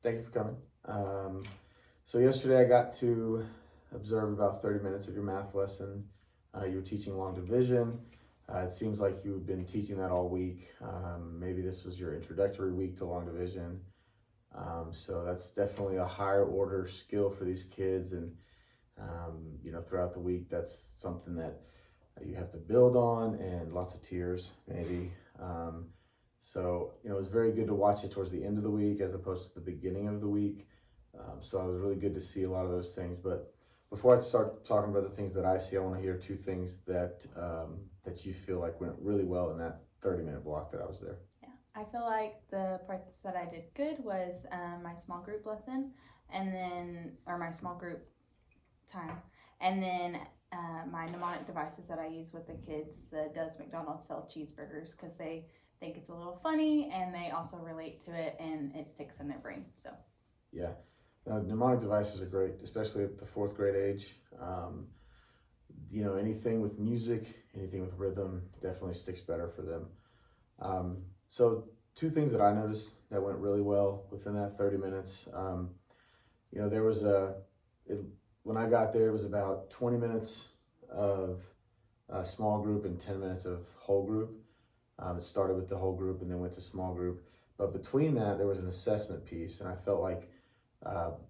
Thank you for coming. So yesterday I got to observe about 30 minutes of your math lesson. You were teaching long division. It seems like you've been teaching that all week. Maybe this was your introductory week to long division. So that's definitely a higher order skill for these kids. And, throughout the week, that's something that you have to build on, and lots of tears, maybe. It was very good to watch it towards the end of the week as opposed to the beginning of the week. So it was really good to see a lot of those things. But before I start talking about the things that I see, I want to hear two things that you feel like went really well in that 30-minute block that I was there. Yeah, I feel like the parts that I did good was my small group lesson, or my small group time, and then my mnemonic devices that I use with the kids. The Does McDonald's sell cheeseburgers? Because they think it's a little funny, and they also relate to it, and it sticks in their brain. So yeah, mnemonic devices are great, especially at the fourth grade age. Anything with music, anything with rhythm definitely sticks better for them. So two things that I noticed that went really well within that 30 minutes. There was when I got there, it was about 20 minutes of a small group and 10 minutes of whole group. It started with the whole group and then went to small group. But between that, there was an assessment piece, and I felt like,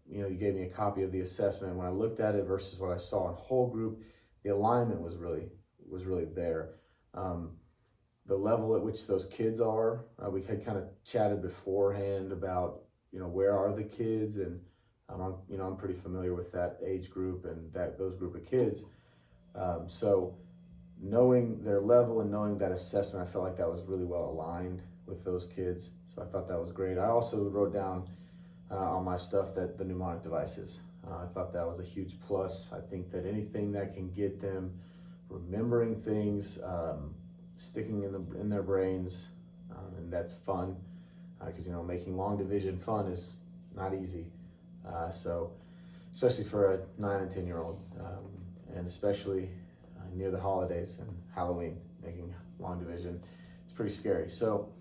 you gave me a copy of the assessment. When I looked at it versus what I saw in whole group, the alignment was really there. The level at which those kids are, we had kind of chatted beforehand about, where are the kids, and I'm pretty familiar with that age group and those group of kids. So knowing their level and knowing that assessment, I felt like that was really well aligned with those kids. So I thought that was great. I also wrote down on my stuff that the mnemonic devices. I thought that was a huge plus. I think that anything that can get them remembering things, sticking in their brains, and that's fun, because making long division fun is not easy. So especially for a 9 and 10-year-old, and especially near the holidays and Halloween, making long division, it's pretty scary. So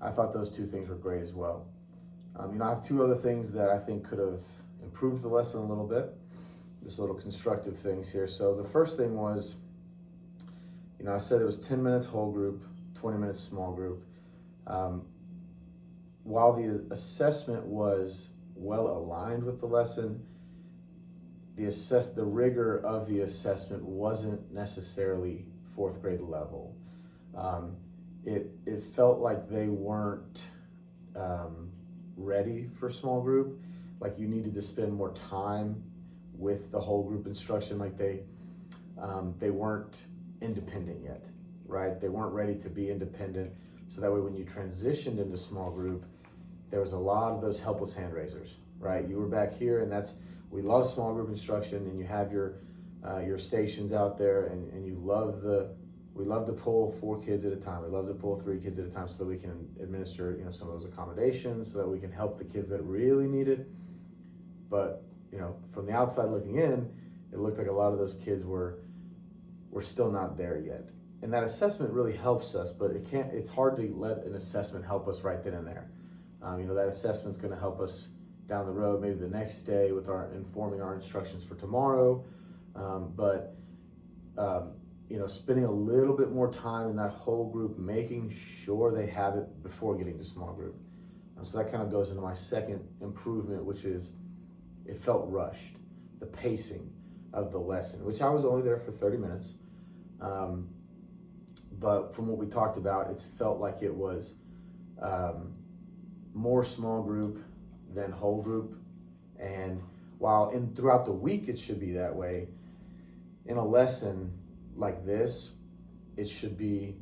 I thought those two things were great as well. I have two other things that I think could have improved the lesson a little bit, just little constructive things here. So the first thing was, I said it was 10 minutes whole group, 20 minutes small group. While the assessment was well aligned with the lesson, the rigor of the assessment wasn't necessarily fourth grade level. It felt like they weren't ready for small group. Like you needed to spend more time with the whole group instruction. Like they weren't independent yet, right? They weren't ready to be independent. So that way, when you transitioned into small group, there was a lot of those helpless hand raisers, right? You were back here, and we love small group instruction, and you have your stations out there, and we love to pull 4 kids at a time. We love to pull 3 kids at a time so that we can administer, some of those accommodations, so that we can help the kids that really need it. But, from the outside looking in, it looked like a lot of those kids were still not there yet. And that assessment really helps us, but it's hard to let an assessment help us right then and there. That assessment's going to help us down the road, maybe the next day, with informing our instructions for tomorrow. Spending a little bit more time in that whole group, making sure they have it before getting to small group. So that kind of goes into my second improvement, which is it felt rushed. The pacing of the lesson, which I was only there for 30 minutes. But from what we talked about, it felt like it was more small group than whole group. And while throughout the week it should be that way, in a lesson like this, it should be,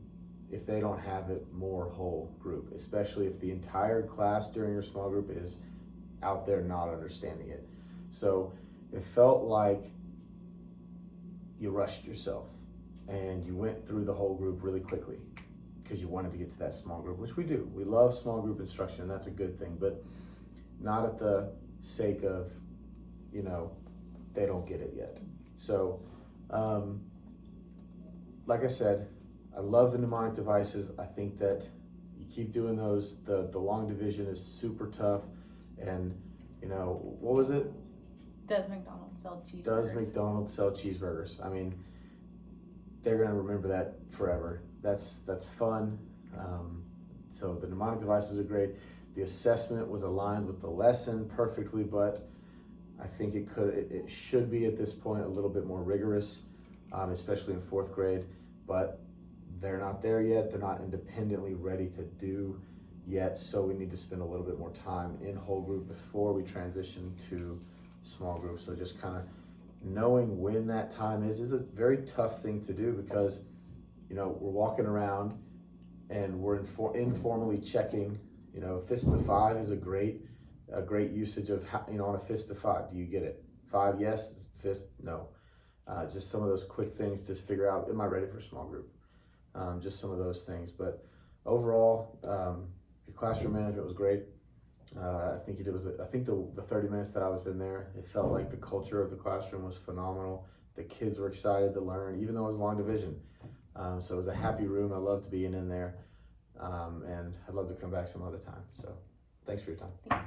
if they don't have it, more whole group, especially if the entire class during your small group is out there not understanding it. So it felt like you rushed yourself and you went through the whole group really quickly because you wanted to get to that small group, which we do. We love small group instruction, and that's a good thing, but not at the sake of, they don't get it yet. So, like I said, I love the mnemonic devices. I think that you keep doing those. The long division is super tough, and You know, what was it? Does McDonald's sell cheeseburgers? Does McDonald's sell cheeseburgers? I mean, they're gonna remember that forever. That's fun. So the mnemonic devices are great. The assessment was aligned with the lesson perfectly, but I think it should be at this point a little bit more rigorous, especially in fourth grade. But they're not there yet. They're not independently ready to do yet. So we need to spend a little bit more time in whole group before we transition to small group. So just kind of knowing when that time is a very tough thing to do, because you know we're walking around and we're informally checking. You know, fist to 5 is a great usage of how, you know, on a fist to 5. Do you get it? 5 yes, fist no. Just some of those quick things to figure out, am I ready for small group? Just some of those things. But overall, your classroom management was great. I think the 30 minutes that I was in there, it felt like the culture of the classroom was phenomenal. The kids were excited to learn, even though it was long division. So it was a happy room. I loved being in there. And I'd love to come back some other time. So thanks for your time. Thanks.